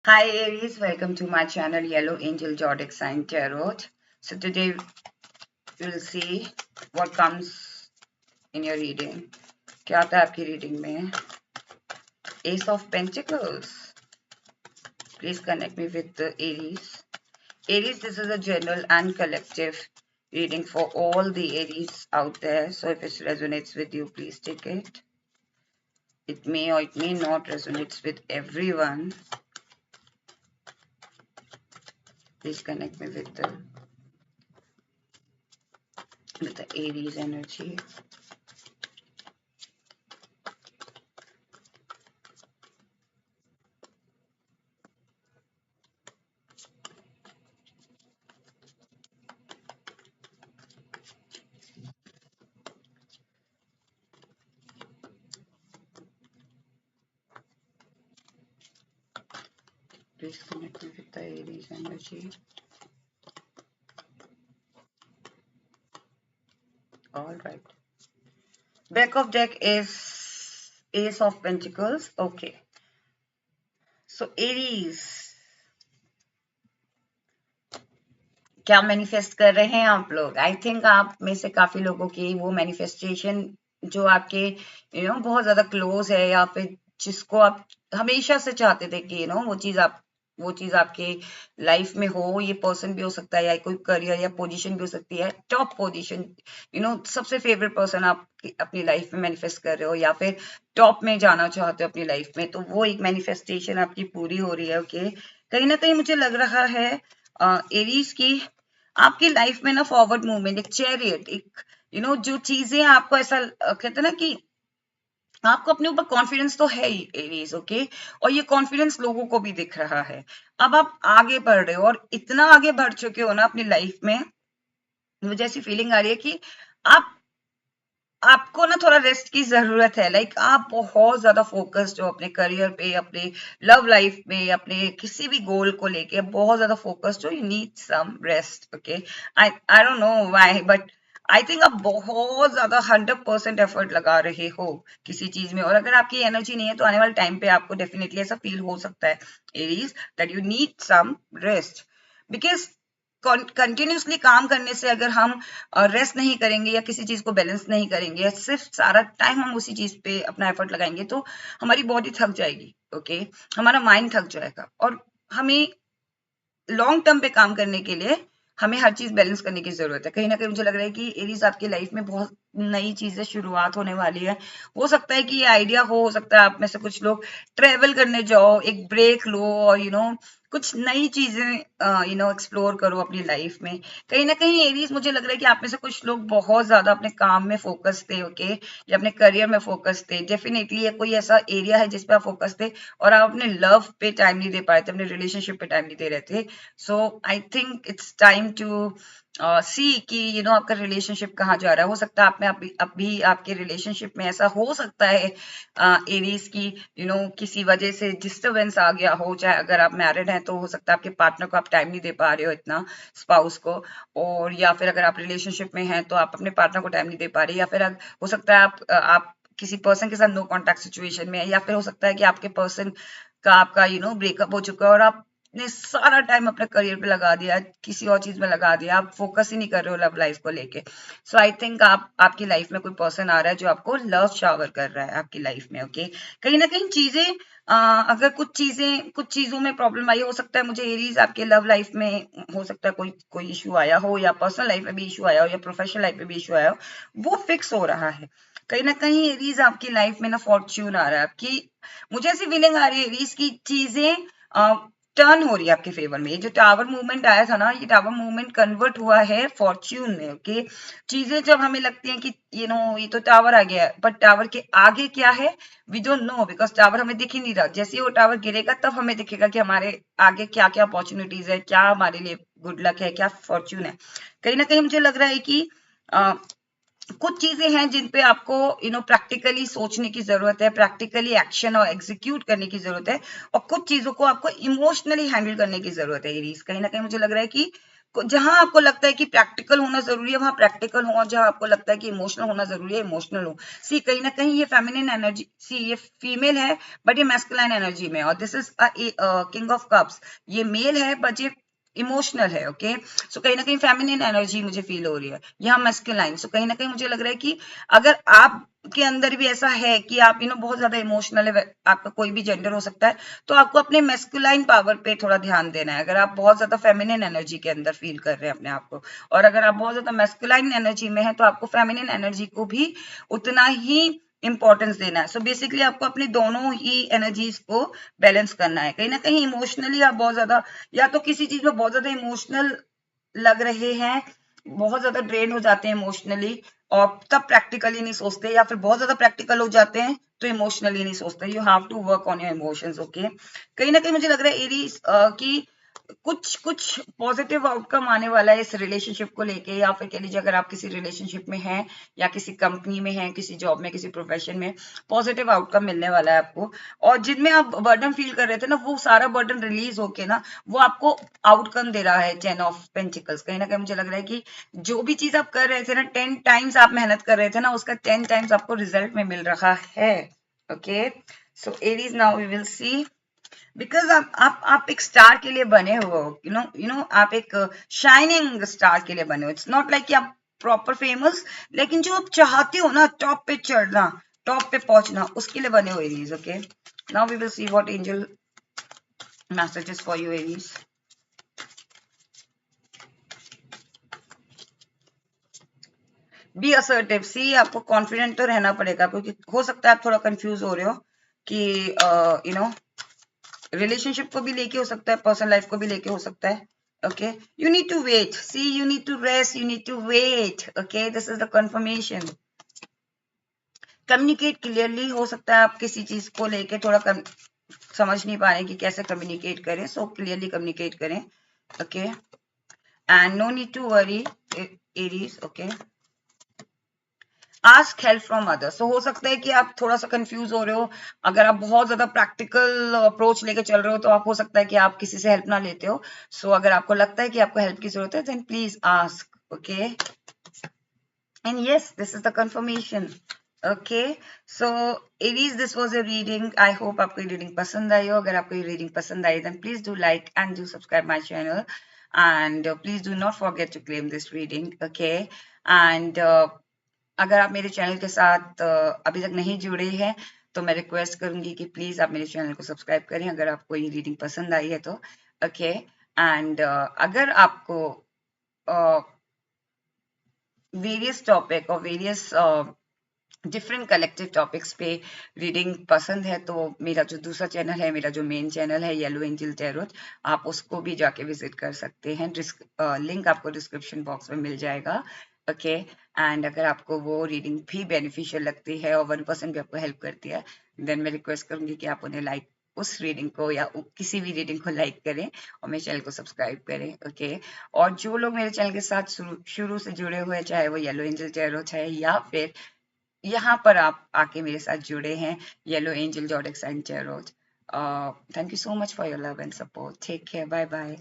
Hi Aries, welcome to my channel Yellow Angel Zodiac Sign Tarot. So today we'll see what comes in your reading. क्या आता है आपकी reading में? Ace of Pentacles. Please connect me with the Aries. Aries, this is a general and collective reading for all the Aries out there. So if it resonates with you, please take it. It may or it may not resonate with everyone. Please connect me with the Aries energy. Please connect me with the Aries energy. All right. Back of deck is Ace of Pentacles. Okay. So Aries, क्या manifest कर रहे हैं आप लोग? आई think आप में से काफी लोगों की वो मैनिफेस्टेशन जो आपके बहुत ज्यादा क्लोज है या फिर जिसको आप हमेशा से चाहते थे कि वो चीज आपके लाइफ में हो, ये पर्सन भी हो सकता है या कोई करियर या पोजीशन भी हो सकती है, टॉप पोजीशन, सबसे फेवरेट पर्सन आप अपनी लाइफ में मैनिफेस्ट कर रहे हो या फिर टॉप में जाना चाहते हो अपनी लाइफ में, तो वो एक मैनिफेस्टेशन आपकी पूरी हो रही है। ओके, कहीं ना कहीं मुझे लग रहा है एरीज की आपकी लाइफ में ना फॉरवर्ड मूवमेंट, एक चैरियट, एक जो चीजें आपको ऐसा कहते हैं ना कि आपको अपने ऊपर कॉन्फिडेंस तो है ही एरीज। ओके, और ये कॉन्फिडेंस लोगों को भी दिख रहा है। अब आप आगे बढ़ रहे हो और इतना आगे बढ़ चुके हो ना अपनी लाइफ में, मुझे ऐसी फीलिंग आ रही है कि आप आपको ना थोड़ा रेस्ट की जरूरत है। लाइक आप बहुत ज्यादा फोकस्ड हो अपने करियर पे, अपने लव लाइफ में, अपने किसी भी गोल को लेके बहुत ज्यादा फोकस्ड हो। You need some rest. Okay, I don't know why, but I think आप बहुत ज्यादा 100% एफर्ट लगा रहे हो किसी चीज में, और अगर आपकी एनर्जी नहीं है तो आने वाले टाइम पे आपको डेफिनेटली ऐसा फील हो सकता है Aries, that you need some rest. Because continuously काम करने से अगर हम रेस्ट नहीं करेंगे या किसी चीज को बैलेंस नहीं करेंगे या सिर्फ सारा टाइम हम उसी चीज पे अपना एफर्ट लगाएंगे तो हमारी बॉडी थक जाएगी। ओके, हमारा माइंड थक जाएगा, और हमें लॉन्ग टर्म पे काम करने के लिए हमें हर चीज बैलेंस करने की जरूरत है। कहीं ना कहीं मुझे लग रहा है कि एरीज आपकी लाइफ में बहुत नई चीजें शुरुआत होने वाली है। हो सकता है कि ये आइडिया हो सकता है आप में से कुछ लोग ट्रेवल करने जाओ, एक ब्रेक लो और कुछ नई चीजें एक्सप्लोर करो अपनी लाइफ में। कहीं ना कहीं एरीज मुझे लग रहा है कि आप में से कुछ लोग बहुत ज्यादा अपने काम में फोकस थे। ओके, या अपने करियर में फोकस थे। डेफिनेटली ये कोई ऐसा एरिया है जिसपे आप फोकस थे और आप अपने लव पे टाइम नहीं दे पाए थे, अपने रिलेशनशिप पे टाइम नहीं दे रहे थे। So I think it's time to see कि आपका रिलेशनशिप कहाँ जा रहा है। हो सकता है आप में अभी आपके रिलेशनशिप में ऐसा हो सकता है एरीज की किसी वजह से डिस्टरबेंस आ गया हो। चाहे अगर आप मैरिड हैं तो हो सकता है आपके पार्टनर को आप टाइम नहीं दे पा रहे हो इतना, स्पाउस को, और या फिर अगर आप रिलेशनशिप में हैं तो आप अपने पार्टनर को टाइम नहीं दे पा रहे, या फिर हो सकता है आप किसी पर्सन के साथ नो कॉन्टैक्ट सिचुएशन में है, या फिर हो सकता है कि आपके पर्सन का आपका ब्रेकअप हो चुका है और आपने सारा टाइम अपने करियर पे लगा दिया, किसी और चीज में लगा दिया, आप फोकस ही नहीं कर रहे हो लव लाइफ को लेके। सो आई थिंक आपकी लाइफ में कोई पर्सन आ रहा है जो आपको लव शावर कर रहा है आपकी लाइफ में। ओके, कहीं ना कहीं चीजें अगर कुछ चीजों में प्रॉब्लम आई, हो सकता है मुझे एरीज आपके लव लाइफ में हो सकता है कोई कोई इशू आया हो, या पर्सनल लाइफ में भी इशू आया हो, या प्रोफेशनल लाइफ में भी इशू आया हो, वो फिक्स हो रहा है। कहीं ना कहीं एरीज आपकी लाइफ में ना फॉर्च्यून आ रहा है आपकी, मुझे ऐसी फीलिंग आ रही है एरीज की चीजें टर्न हो रही है आपके फेवर में। ये जो टावर मूवमेंट आया था ना, ये टावर मूवमेंट कन्वर्ट हुआ है फॉर्च्यून में। ओके, चीजें जब हमें लगती हैं कि ये तो टावर आ गया है, बट टावर के आगे क्या है we don't know, because tower हमें दिख ही नहीं रहा। जैसे ही वो टावर गिरेगा तब हमें दिखेगा कि हमारे आगे क्या क्या अपॉर्चुनिटीज है, क्या हमारे लिए गुड लक है, क्या फॉर्च्यून है। कहीं ना कहीं मुझे लग रहा है कि कुछ चीजें हैं जिन पे आपको प्रैक्टिकली सोचने की जरूरत है, प्रैक्टिकली एक्शन और एग्जीक्यूट करने की जरूरत है, और कुछ चीजों को आपको इमोशनली हैंडल करने की जरूरत है एरीज। कहीं ना कहीं मुझे लग रहा है कि जहां आपको लगता है कि प्रैक्टिकल होना जरूरी है वहां प्रैक्टिकल हो, और जहां आपको लगता है कि इमोशनल होना जरूरी है इमोशनल हो। सी कहीं ना कहीं ये फेमिनिन एनर्जी, सी ये फीमेल है बट ये मैस्कुलाइन एनर्जी में, और this is king of cups, ये मेल है बट ये इमोशनल है। ओके, सो कहीं ना कहीं फेमिनिन एनर्जी मुझे फील हो रही है यहाँ मैस्कुलाइन। सो कहीं ना कहीं मुझे लग रहा है कि अगर आप के अंदर भी ऐसा है कि आप बहुत ज्यादा इमोशनल है, आपका कोई भी जेंडर हो सकता है, तो आपको अपने मैस्कुलाइन पावर पे थोड़ा ध्यान देना है। अगर आप बहुत ज्यादा फेमिनिन एनर्जी के अंदर फील कर रहे हैं अपने आप को, और अगर आप बहुत ज्यादा मैस्कुलाइन एनर्जी में है तो आपको फेमिनिन एनर्जी को भी उतना ही इंपॉर्टेंस देना है। सो बेसिकली आपको अपने दोनों ही एनर्जीज को बैलेंस करना है। कहीं ना कहीं इमोशनली आप बहुत ज्यादा, या तो किसी चीज में बहुत ज्यादा इमोशनल लग रहे हैं, बहुत ज्यादा ड्रेन हो जाते हैं इमोशनली, और तब प्रैक्टिकली नहीं सोचते, या फिर बहुत ज्यादा प्रैक्टिकल हो जाते हैं तो इमोशनली नहीं सोचते। You have to work on your emotions. Okay, कहीं ना कहीं मुझे लग रहा है एरीज कि कुछ कुछ पॉजिटिव आउटकम आने वाला है इस रिलेशनशिप को लेके, या फिर कह लीजिए अगर आप किसी रिलेशनशिप में हैं या किसी कंपनी में हैं, किसी जॉब में, किसी प्रोफेशन में, पॉजिटिव आउटकम मिलने वाला है आपको। और जिनमें आप बर्डन फील कर रहे थे ना, वो सारा बर्डन रिलीज होके ना वो आपको आउटकम दे रहा है 10 ऑफ पेंटिकल्स। कहीं ना कहीं मुझे लग रहा है कि जो भी चीज आप कर रहे थे ना, 10 टाइम्स आप मेहनत कर रहे थे ना, उसका 10 टाइम्स आपको रिजल्ट में मिल रहा है। Okay, so Aries now we will see, because आप एक स्टार के लिए बने हो, आप एक शाइनिंग स्टार के लिए बने हो। इट्स नॉट लाइक कि आप प्रॉपर फेमस, लेकिन जो आप चाहते हो ना टॉप पे चढ़ना, टॉप पे पहुंचना, उसके लिए बने हो Aries. Okay, now we will see what angel messages for you Aries. Be assertive, see आपको कॉन्फिडेंट तो रहना पड़ेगा, क्योंकि हो सकता है आप थोड़ा कंफ्यूज हो रहे हो कि रिलेशनशिप को भी लेके हो सकता है, पर्सनल लाइफ को भी लेके हो सकता है। Okay, you need to wait, see you need to rest, you need to wait. Okay, this is the confirmation. Communicate clearly, हो सकता है आप किसी चीज को लेके थोड़ा समझ नहीं पा रहे कि कैसे कम्युनिकेट करें, सो क्लियरली कम्युनिकेट करें। Okay, and no need to worry Aries. Okay, ask help from others. तो हो सकता है कि आप थोड़ा सा कंफ्यूज हो रहे हो, अगर आप बहुत ज्यादा प्रैक्टिकल अप्रोच लेके चल रहे हो तो आप हो सकता है कि आप किसी से हेल्प ना लेते हो। सो अगर आपको लगता है कि आपको हेल्प की जरूरत है, then please ask. Okay, and yes, this is the confirmation. Okay, so Aries, this was a reading. I hope आपको ये रीडिंग पसंद आई हो। अगर आपको ये रीडिंग पसंद आई then please do like and do subscribe my channel, and please do not forget to claim this reading. Okay, and अगर आप मेरे चैनल के साथ अभी तक नहीं जुड़े हैं तो मैं रिक्वेस्ट करूंगी कि प्लीज आप मेरे चैनल को सब्सक्राइब करें अगर आपको ये रीडिंग पसंद आई है तो। ओके, एंड अगर आपको वेरियस टॉपिक और वेरियस डिफरेंट कलेक्टिव टॉपिक्स पे रीडिंग पसंद है तो मेरा जो दूसरा चैनल है, मेरा जो मेन चैनल है येलो एंजल टैरोट, आप उसको भी जाके विजिट कर सकते हैं। लिंक आपको डिस्क्रिप्शन बॉक्स में मिल जाएगा। ओके, एंड अगर आपको वो रीडिंग भी बेनिफिशियल लगती है और 1% भी आपको हेल्प करती है, देन मैं रिक्वेस्ट करूंगी कि आप उन्हें लाइक, उस रीडिंग को या किसी भी रीडिंग को लाइक करें और मेरे चैनल को सब्सक्राइब करें। ओके, और जो लोग मेरे चैनल के साथ शुरू से जुड़े हुए, चाहे वो येलो एंजल टैरोट है या फिर यहाँ पर आप आके मेरे साथ जुड़े हैं yellow angel zodiac sign tarot, thank you so much for your love and support. Take care, bye bye.